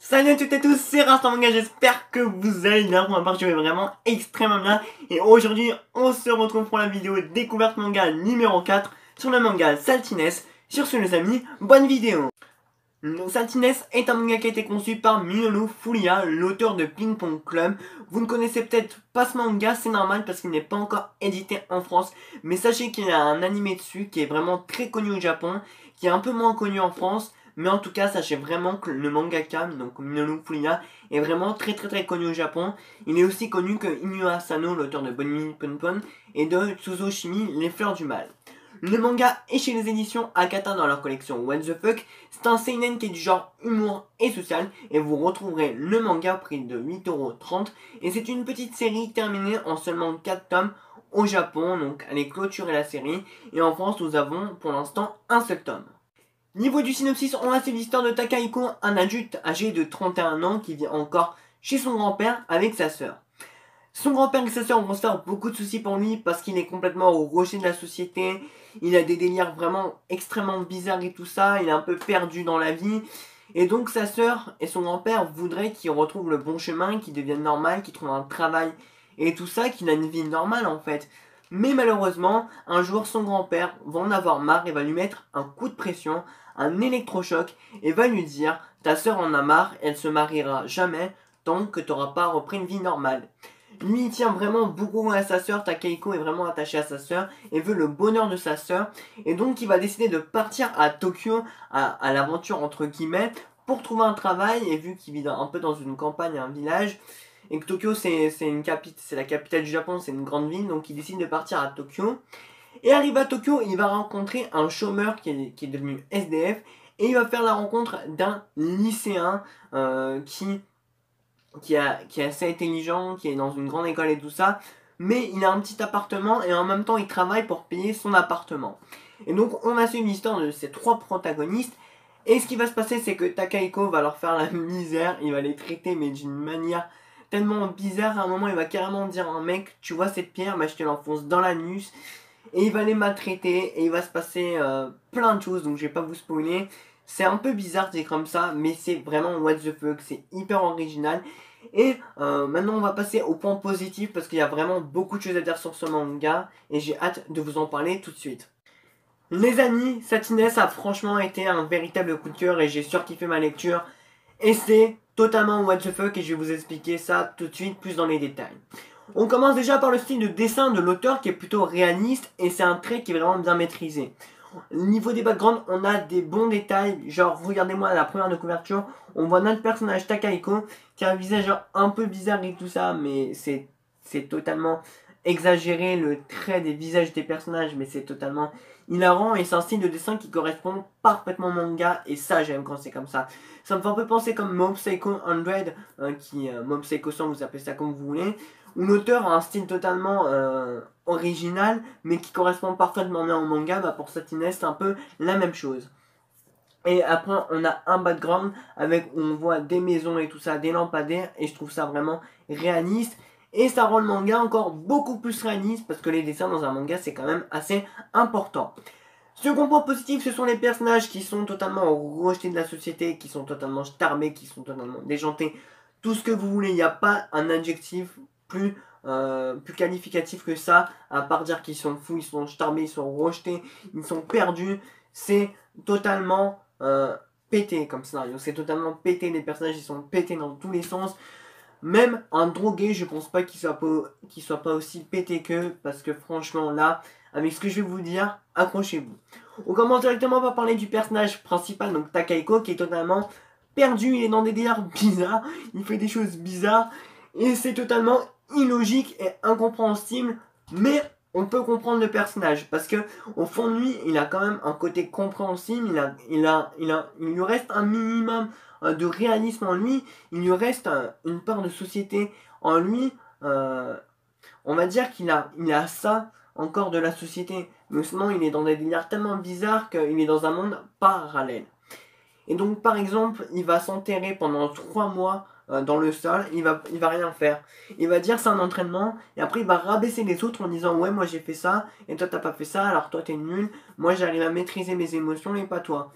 Salut à toutes et à tous, c'est Rastan Manga, j'espère que vous allez bien. Pour ma part, je vais vraiment extrêmement bien. Et aujourd'hui, on se retrouve pour la vidéo découverte manga numéro 4 sur le manga Saltines. Sur ce les amis, bonne vidéo. Saltines est un manga qui a été conçu par Minoru Furuya, l'auteur de Ping Pong Club. Vous ne connaissez peut-être pas ce manga, c'est normal parce qu'il n'est pas encore édité en France. Mais sachez qu'il y a un animé dessus qui est vraiment très connu au Japon, qui est un peu moins connu en France. Mais en tout cas, sachez vraiment que le mangaka, donc Minoru Furuya, est vraiment très connu au Japon. Il est aussi connu que Inu Asano, l'auteur de Bonnie Pon et de Tsuzoshimi, Les Fleurs du Mal. Le manga est chez les éditions Akata dans leur collection What the Fuck. C'est un seinen qui est du genre humour et social et vous retrouverez le manga au prix de 8,30 €. Et c'est une petite série terminée en seulement 4 tomes au Japon, donc allez clôturer la série. Et en France, nous avons pour l'instant un seul tome. Niveau du synopsis, on a l'histoire de Takahiko, un adulte âgé de 31 ans qui vit encore chez son grand-père avec sa sœur. Son grand-père et sa sœur vont se faire beaucoup de soucis pour lui parce qu'il est complètement au rocher de la société. Il a des délires vraiment extrêmement bizarres et tout ça. Il est un peu perdu dans la vie. Et donc sa sœur et son grand-père voudraient qu'il retrouve le bon chemin, qu'il devienne normal, qu'il trouve un travail et tout ça, qu'il a une vie normale en fait. Mais malheureusement, un jour son grand-père va en avoir marre et va lui mettre un coup de pression, un électrochoc, et va lui dire « Ta sœur en a marre, elle se mariera jamais tant que tu n'auras pas repris une vie normale. » Lui, il tient vraiment beaucoup à sa sœur. Takahiko est vraiment attaché à sa sœur et veut le bonheur de sa sœur. Et donc, il va décider de partir à Tokyo, à l'aventure entre guillemets, pour trouver un travail. Et vu qu'il vit un peu dans une campagne, un village, et que Tokyo c'est la capitale du Japon, c'est une grande ville, donc il décide de partir à Tokyo. Et arrivé à Tokyo, il va rencontrer un chômeur qui est devenu SDF. Et il va faire la rencontre d'un lycéen qui est assez intelligent, qui est dans une grande école et tout ça, mais il a un petit appartement et en même temps il travaille pour payer son appartement. Et donc on a suivi l'histoire de ces trois protagonistes, et ce qui va se passer c'est que Takahiko va leur faire la misère, il va les traiter mais d'une manière tellement bizarre. À un moment il va carrément dire à un mec, tu vois cette pierre, bah je te l'enfonce dans l'anus, et il va les maltraiter, et il va se passer plein de choses, donc je vais pas vous spoiler. C'est un peu bizarre dit comme ça, mais c'est vraiment what the fuck, c'est hyper original. Et maintenant on va passer au point positif parce qu'il y a vraiment beaucoup de choses à dire sur ce manga et j'ai hâte de vous en parler tout de suite. Les amis, Saltines a franchement été un véritable coup de cœur et j'ai surkiffé ma lecture. Et c'est totalement what the fuck et je vais vous expliquer ça tout de suite plus dans les détails. On commence déjà par le style de dessin de l'auteur qui est plutôt réaliste et c'est un trait qui est vraiment bien maîtrisé. Niveau des backgrounds, on a des bons détails, genre regardez-moi la première de couverture, on voit notre personnage Takahiko qui a un visage un peu bizarre et tout ça, mais c'est totalement exagéré le trait des visages des personnages, mais c'est totalement hilarant et c'est un style de dessin qui correspond parfaitement au manga et ça j'aime quand c'est comme ça. Ça me fait un peu penser comme Mob Psycho 100, Mob Psycho 100, vous appelez ça comme vous voulez, où l'auteur a un style totalement original mais qui correspond parfaitement bien au manga. Bah pour Saltines c'est un peu la même chose. Et après on a un background avec où on voit des maisons et tout ça, des lampadaires, et je trouve ça vraiment réaliste. Et ça rend le manga encore beaucoup plus réaliste parce que les dessins dans un manga c'est quand même assez important. Second point positif, ce sont les personnages qui sont totalement rejetés de la société, qui sont totalement starbés, qui sont totalement déjantés. Tout ce que vous voulez, il n'y a pas un adjectif plus qualificatif que ça, à part dire qu'ils sont fous, ils sont starbés, ils sont rejetés, ils sont perdus. C'est totalement pété comme scénario, c'est totalement pété, les personnages ils sont pétés dans tous les sens. Même un drogué, je pense pas qu'il soit pas aussi pété qu'eux, parce que franchement là, avec ce que je vais vous dire, accrochez-vous. On commence directement par parler du personnage principal, donc Takahiko, qui est totalement perdu, il est dans des délires bizarres, il fait des choses bizarres, et c'est totalement illogique et incompréhensible, mais on peut comprendre le personnage, parce que au fond de lui, il a quand même un côté compréhensible, il lui reste un minimum de réalisme en lui, il lui reste une part de société en lui, on va dire qu'il a ça encore de la société, mais sinon il est dans des délires tellement bizarres qu'il est dans un monde parallèle. Et donc par exemple, il va s'enterrer pendant 3 mois dans le sol, il va rien faire. Il va dire c'est un entraînement, et après il va rabaisser les autres en disant ouais moi j'ai fait ça, et toi t'as pas fait ça, alors toi t'es nul, moi j'arrive à maîtriser mes émotions et pas toi.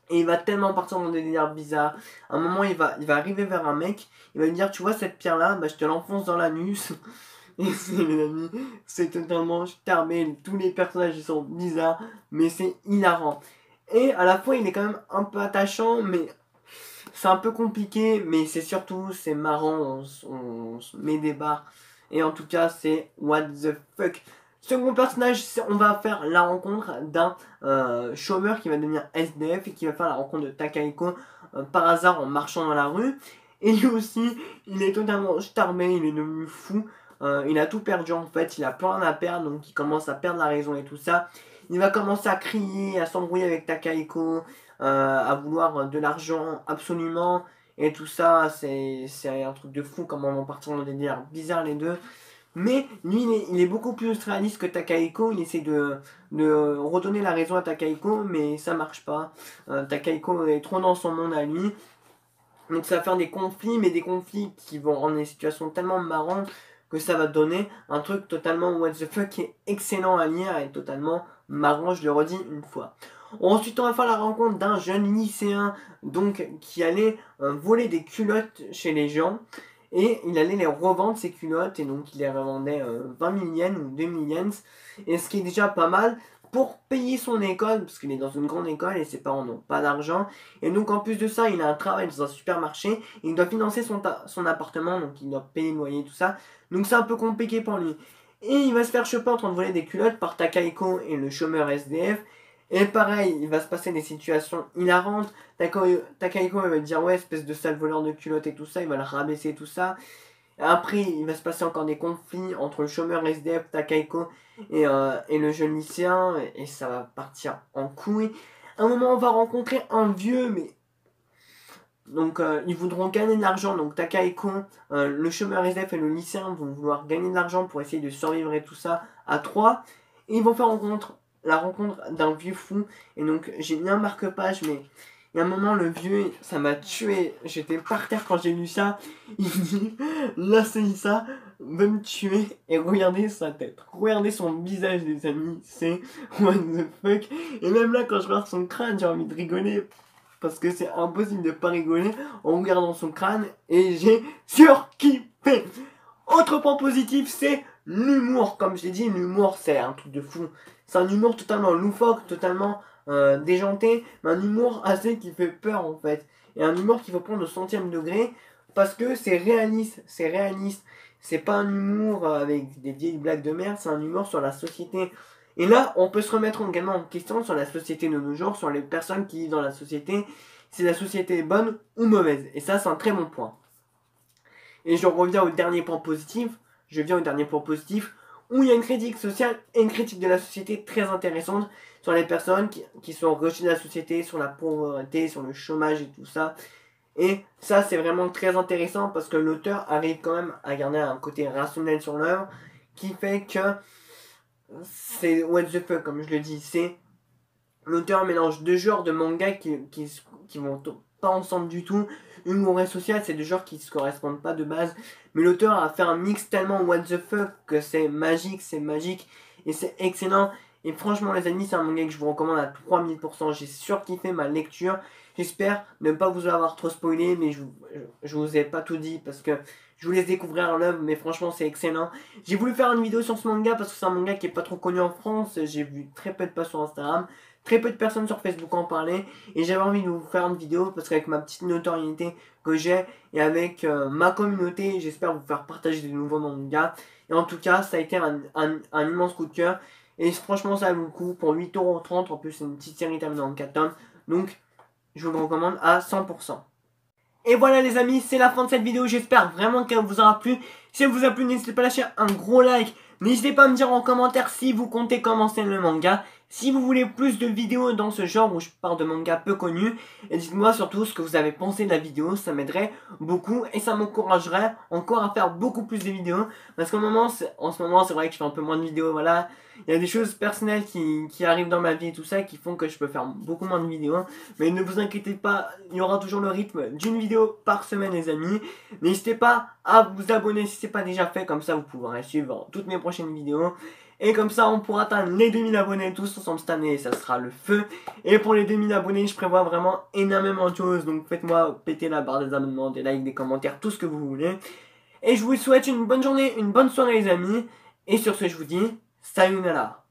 Et il va tellement partir dans des délires bizarres. À un moment, il va arriver vers un mec. Il va lui dire, tu vois cette pierre-là, bah, je te l'enfonce dans l'anus. Et c'est, les amis, c'est totalement starbé. Tous les personnages, ils sont bizarres. Mais c'est hilarant. Et à la fois, il est quand même un peu attachant, mais c'est un peu compliqué. Mais c'est surtout, c'est marrant. On se met des barres. Et en tout cas, c'est what the fuck. Second personnage, on va faire la rencontre d'un chômeur qui va devenir SDF et qui va faire la rencontre de Takahiko par hasard en marchant dans la rue. Et lui aussi, il est totalement starbé, il est devenu fou. Il a tout perdu en fait, il a plus rien à perdre, donc il commence à perdre la raison et tout ça. Il va commencer à crier, à s'embrouiller avec Takahiko, à vouloir de l'argent absolument. Et tout ça, c'est un truc de fou, comment on va partir dans des délires bizarres les deux. Mais lui, il est beaucoup plus réaliste que Takahiko. Il essaie de redonner la raison à Takahiko, mais ça marche pas. Takahiko est trop dans son monde à lui. Donc ça va faire des conflits, mais des conflits qui vont rendre les situations tellement marrantes que ça va donner un truc totalement what the fuck qui est excellent à lire et totalement marrant, je le redis une fois. Ensuite, on va faire la rencontre d'un jeune lycéen donc qui allait voler des culottes chez les gens. Et il allait les revendre ces culottes et donc il les revendait 20 000 yens ou 2 000 yens. Et ce qui est déjà pas mal pour payer son école, parce qu'il est dans une grande école et ses parents n'ont pas d'argent. Et donc en plus de ça, il a un travail dans un supermarché. Et il doit financer son appartement, donc il doit payer le loyer et tout ça. Donc c'est un peu compliqué pour lui. Et il va se faire choper en train de voler des culottes par Takahiko et le chômeur SDF. Et pareil, il va se passer des situations hilarantes. Takahiko va dire ouais, espèce de sale voleur de culottes et tout ça, il va le rabaisser et tout ça. Après, il va se passer encore des conflits entre le chômeur SDF, Takahiko et le jeune lycéen, et ça va partir en couille. À un moment, on va rencontrer un vieux, mais donc ils voudront gagner de l'argent. Donc Takahiko, le chômeur SDF et le lycéen vont vouloir gagner de l'argent pour essayer de survivre et tout ça à trois. Et ils vont faire la rencontre d'un vieux fou. Et donc j'ai mis un marque-page, mais il y a un moment, le vieux, ça m'a tué. J'étais par terre quand j'ai lu ça. Il dit, là c'est ça, va me tuer. Et regardez sa tête, regardez son visage, les amis. C'est what the fuck. Et même là, quand je regarde son crâne, j'ai envie de rigoler. Parce que c'est impossible de pas rigoler en regardant son crâne. Et j'ai surkiffé. Autre point positif, c'est l'humour. Comme je l'ai dit, l'humour, c'est un truc de fou. C'est un humour totalement loufoque, totalement déjanté, mais un humour assez qui fait peur en fait. Et un humour qu'il faut prendre au centième degré, parce que c'est réaliste, c'est réaliste. C'est pas un humour avec des vieilles blagues de merde, c'est un humour sur la société. Et là, on peut se remettre également en question sur la société de nos jours, sur les personnes qui vivent dans la société, si la société est bonne ou mauvaise. Et ça, c'est un très bon point. Et je reviens au dernier point positif, où il y a une critique sociale et une critique de la société très intéressante sur les personnes qui sont rejetées de la société, sur la pauvreté, sur le chômage et tout ça. Et ça, c'est vraiment très intéressant parce que l'auteur arrive quand même à garder un côté rationnel sur l'œuvre qui fait que c'est what the fuck, comme je le dis. C'est l'auteur mélange deux genres de mangas qui vont pas ensemble du tout. Humour et social, c'est deux genres qui se correspondent pas de base. Mais l'auteur a fait un mix tellement what the fuck que c'est magique et c'est excellent. Et franchement les amis, c'est un manga que je vous recommande à 3000%. J'ai surkiffé ma lecture. J'espère ne pas vous avoir trop spoilé, mais je vous ai pas tout dit parce que je vous laisse découvrir l'œuvre, mais franchement c'est excellent. J'ai voulu faire une vidéo sur ce manga parce que c'est un manga qui est pas trop connu en France. J'ai vu très peu de pas sur Instagram. Très peu de personnes sur Facebook en parlaient et j'avais envie de vous faire une vidéo parce qu'avec ma petite notoriété que j'ai et avec ma communauté, j'espère vous faire partager de nouveaux mangas. Et en tout cas, ça a été un immense coup de cœur et franchement ça vaut le coup pour 8,30€. En plus, c'est une petite série terminée en 4 tomes. Donc, je vous le recommande à 100%. Et voilà les amis, c'est la fin de cette vidéo. J'espère vraiment qu'elle vous aura plu. Si elle vous a plu, n'hésitez pas à lâcher un gros like. N'hésitez pas à me dire en commentaire si vous comptez commencer le manga. Si vous voulez plus de vidéos dans ce genre où je parle de mangas peu connus, et dites-moi surtout ce que vous avez pensé de la vidéo, ça m'aiderait beaucoup et ça m'encouragerait encore à faire beaucoup plus de vidéos. Parce qu'en ce moment, c'est vrai que je fais un peu moins de vidéos, voilà. Il y a des choses personnelles qui arrivent dans ma vie et tout ça qui font que je peux faire beaucoup moins de vidéos. Mais ne vous inquiétez pas, il y aura toujours le rythme d'une vidéo par semaine les amis. N'hésitez pas à vous abonner si ce n'est pas déjà fait, comme ça vous pourrez suivre toutes mes prochaines vidéos. Et comme ça, on pourra atteindre les 2000 abonnés tous ensemble cette année. Ça sera le feu. Et pour les 2000 abonnés, je prévois vraiment énormément de choses. Donc faites-moi péter la barre des abonnements, des likes, des commentaires, tout ce que vous voulez. Et je vous souhaite une bonne journée, une bonne soirée les amis. Et sur ce, je vous dis, sayonara.